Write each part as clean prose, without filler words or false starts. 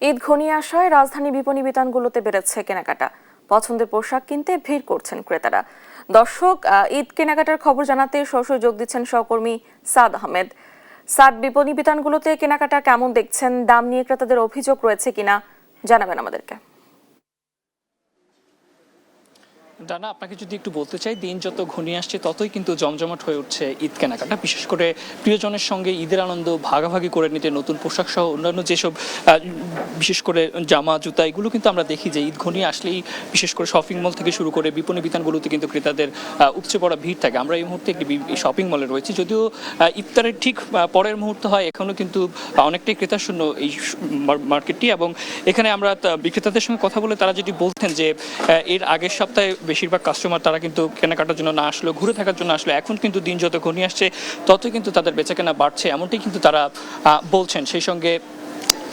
ঈদ ঘনিয়ে আসায় রাজধানী বিপণী বিতানগুলোতে বেড়েছে কেনাকাটা। পছন্দের পোশাক কিনতে ভিড় করছেন ক্রেতারা। দর্শক, ঈদ কেনাকাটার খবর জানাতে সরাসরি যোগ দিচ্ছেন সহকর্মী সাদ আহমেদ। সাদ, বিপণী বিতানগুলোতে কেনাকাটা কেমন দেখছেন? দাম নিয়ে ক্রেতাদের অভিযোগ রয়েছে কিনা জানাবেন আমাদেরকে। ডানা, আপনাকে যদি একটু বলতে চাই, দিন যত ঘনিয়ে আসছে ততই কিন্তু জমজমাট হয়ে উঠছে ঈদ কেনাকাটা। বিশেষ করে প্রিয়জনের সঙ্গে ঈদের আনন্দ ভাগাভাগি করে নিতে নতুন পোশাক সহ অন্যান্য যেসব বিশেষ করে জামা জুতা এগুলো কিন্তু আমরা দেখি যে ঈদ ঘনিয়ে আসলেই বিশেষ করে শপিং মল থেকে শুরু করে বিপণী বিতানগুলোতে কিন্তু ক্রেতাদের উপচে পড়া ভিড় থাকে। আমরা এই মুহূর্তে একটি শপিং মলে রয়েছি, যদিও ইফতারের ঠিক পরের মুহূর্ত হয়, এখনও কিন্তু অনেকটাই ক্রেতাশূন্য এই মার্কেটটি। এবং এখানে আমরা বিক্রেতাদের সঙ্গে কথা বলে তারা যেটি বলতেন যে এর আগের সপ্তাহে বেশিরভাগ কাস্টমার তারা কিন্তু কেনাকাটার জন্য না আসলো, ঘুরে থাকার জন্য আসলো। এখন কিন্তু দিন যত ঘনিয়ে আসছে ততই কিন্তু তাদের বেচাকেনা বাড়ছে, এমনটাই কিন্তু তারা বলছেন। সেই সঙ্গে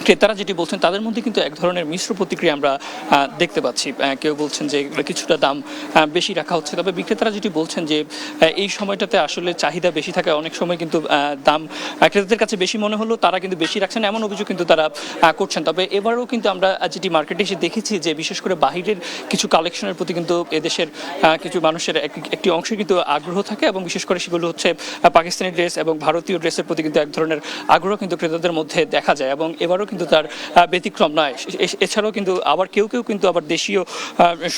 ক্রেতারা যেটি বলছেন তাদের মধ্যে কিন্তু এক ধরনের মিশ্র প্রতিক্রিয়া আমরা দেখতে পাচ্ছি। কেউ বলছেন যে এগুলো কিছুটা দাম বেশি রাখা হচ্ছে, তবে বিক্রেতারা যেটি বলছেন যে এই সময়টাতে আসলে চাহিদা বেশি থাকে, অনেক সময় কিন্তু দাম ক্রেতাদের কাছে বেশি মনে হলো তারা কিন্তু বেশি রাখছেন, এমন অভিযোগ কিন্তু তারা করছেন। তবে এবারও কিন্তু আমরা যেটি মার্কেটে এসে দেখেছি যে বিশেষ করে বাহিরের কিছু কালেকশনের প্রতি কিন্তু এদেশের কিছু মানুষের একটি অংশে কিন্তু আগ্রহ থাকে, এবং বিশেষ করে সেগুলো হচ্ছে পাকিস্তানি ড্রেস এবং ভারতীয় ড্রেসের প্রতি কিন্তু এক ধরনের আগ্রহ কিন্তু ক্রেতাদের মধ্যে দেখা যায়, এবং এবারও কিন্তু তার ব্যতিক্রম নয়। এছাড়াও কিন্তু আবার কেউ কিন্তু আবার দেশীয়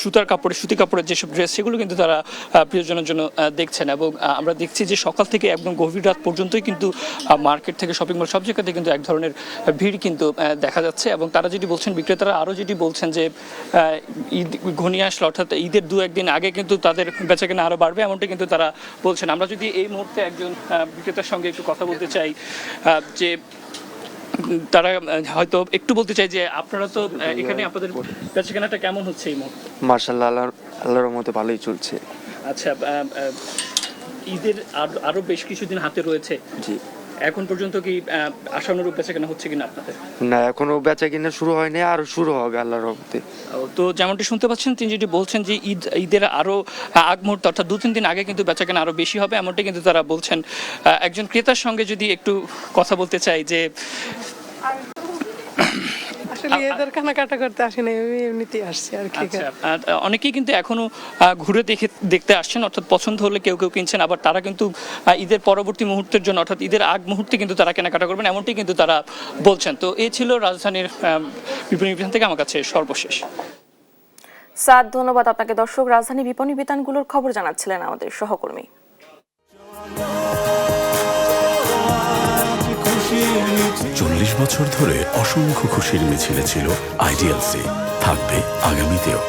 সুতি কাপড়ের যেসব ড্রেস সেগুলো কিন্তু তারা প্রিয়জনের জন্য দেখছেন। এবং আমরা দেখছি যে সকাল থেকে একদম গভীর রাত পর্যন্তই কিন্তু মার্কেট থেকে শপিং মল সব জায়গাতে কিন্তু এক ধরনের ভিড় কিন্তু দেখা যাচ্ছে। এবং তারা যেটি বলছেন, বিক্রেতারা আরও যেটি বলছেন যে ঈদ ঘনিয়ে আসলে অর্থাৎ ঈদের 2-1 দিন আগে কিন্তু তাদের বেচাকেনা আরও বাড়বে, এমনটা কিন্তু তারা বলছেন। আমরা যদি এই মুহূর্তে একজন বিক্রেতার সঙ্গে একটু কথা বলতে চাই, যে তারা হয়তো একটু বলতে চাই যে আপনারা তো এখানে আপনাদের বেচাকেনাটা কেমন হচ্ছে এই মুহূর্তে? মাশাআল্লাহ, আল্লাহর রহমতে ভালোই চলছে। আচ্ছা, ঈদের আরো বেশ কিছুদিন হাতে রয়েছে, জি, এখন পর্যন্ত কি আশানুরূপ বেচাকেনা হচ্ছে কিনা আপনাদের? না, এখনো বেচাকেনা শুরু হয়নি, আরো শুরু হবে আল্লাহর রহমতে। তো যেমনটি শুনতে পাচ্ছেন, তিনি যেটি বলছেন যে ঈদের আরো আগ মুহূর্তে অর্থাৎ 2-3 দিন আগে কিন্তু বেচাকেনা আরো বেশি হবে, এমনটাই কিন্তু তারা বলছেন। একজন ক্রেতার সঙ্গে যদি একটু কথা বলতে চাই, যে ঈদের কেনাকাটা করতে আসেনি, এমনিতেই আসছি আর কি। অনেকেই কিন্তু এখনো ঘুরে দেখতে আসছেন, অর্থাৎ পছন্দ হলে কেউ কিনছেন, আবার তারা কিন্তু ঈদের পরবর্তী মুহূর্তের জন্য অর্থাৎ ঈদের আগ মুহূর্তে কিন্তু তারা কেনাকাটা করবেন, এমনটাই কিন্তু তারা বলছেন। তো এই ছিল রাজধানীর বিপণী বিতান থেকে আমার কাছে সর্বশেষ। সাদ, ধন্যবাদ আপনাকে। দর্শক, রাজধানী বিপণী বিতানগুলোর খবর জানাচ্ছিলেন আমাদের সহকর্মী। 40 বছর ধরে অসংখ্য খুশির মিছিলে ছিল আইডিএলসি, থাকবে আগামীতেও।